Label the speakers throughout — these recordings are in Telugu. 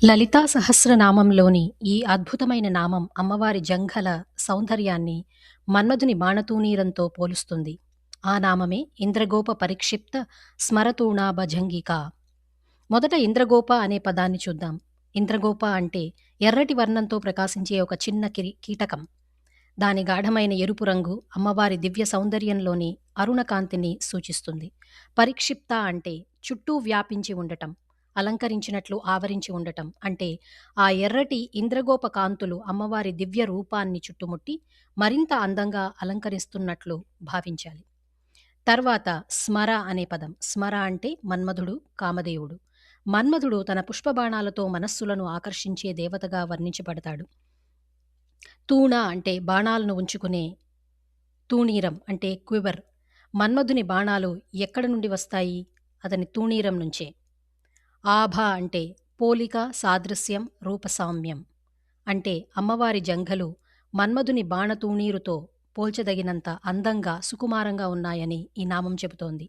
Speaker 1: లలితా సహస్రనామంలోని ఈ అద్భుతమైన నామం అమ్మవారి జంఘల సౌందర్యాన్ని మన్మధుని బాణతూణీరంతో పోలుస్తుంది. ఆ నామమే ఇంద్రగోప పరిక్షిప్త స్మరతూణాభజంగిక. మొదట ఇంద్రగోప అనే పదాన్ని చూద్దాం. ఇంద్రగోప అంటే ఎర్రటి వర్ణంతో ప్రకాశించే ఒక చిన్న కీటకం. దాని గాఢమైన ఎరుపు రంగు అమ్మవారి దివ్య సౌందర్యంలోని అరుణకాంతిని సూచిస్తుంది. పరిక్షిప్త అంటే చుట్టూ వ్యాపించి ఉండటం, అలంకరించినట్లు ఆవరించి ఉండటం. అంటే ఆ ఎర్రటి ఇంద్రగోప కాంతులు అమ్మవారి దివ్య రూపాన్ని చుట్టుముట్టి మరింత అందంగా అలంకరిస్తున్నట్లు భావించాలి. తర్వాత స్మర అనే పదం. స్మర అంటే మన్మధుడు, కామదేవుడు. మన్మధుడు తన పుష్పబాణాలతో మనస్సులను ఆకర్షించే దేవతగా వర్ణించబడతాడు. తూణ అంటే బాణాలను ఉంచుకునే తూణీరం అంటే క్వివర్. మన్మధుని బాణాలు ఎక్కడి నుండి వస్తాయి? అతని తూణీరం నుంచే. ఆభ అంటే పోలిక, సాదృశ్యం, రూపసామ్యం. అంటే అమ్మవారి జంఘలు మన్మధుని బాణతూణీరుతో పోల్చదగినంత అందంగా, సుకుమారంగా ఉన్నాయని ఈ నామం చెబుతోంది.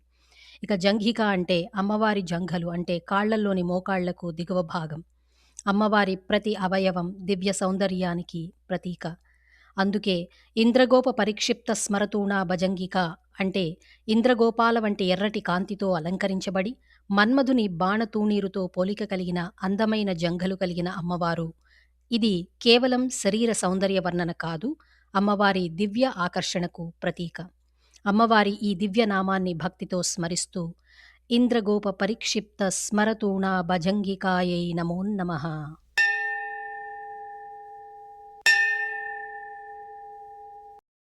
Speaker 1: ఇక జంఘిక అంటే అమ్మవారి జంఘలు అంటే కాళ్లల్లోని మోకాళ్లకు దిగువ భాగం. అమ్మవారి ప్రతి అవయవం దివ్య సౌందర్యానికి ప్రతీక. అందుకే ఇంద్రగోప పరిక్షిప్త స్మరతూణ భజంగిక అంటే ఇంద్రగోపాల వంటి ఎర్రటి కాంతితో అలంకరించబడి మన్మధుని బాణతూణీరుతో పోలిక కలిగిన అందమైన జంఘలు కలిగిన అమ్మవారు. ఇది కేవలం శరీర సౌందర్య వర్ణన కాదు, అమ్మవారి దివ్య ఆకర్షణకు ప్రతీక. అమ్మవారి ఈ దివ్య నామాన్ని భక్తితో స్మరిస్తూ ఇంద్రగోప పరిక్షిప్త స్మరతూణ భజంగికాయై నమో నమః.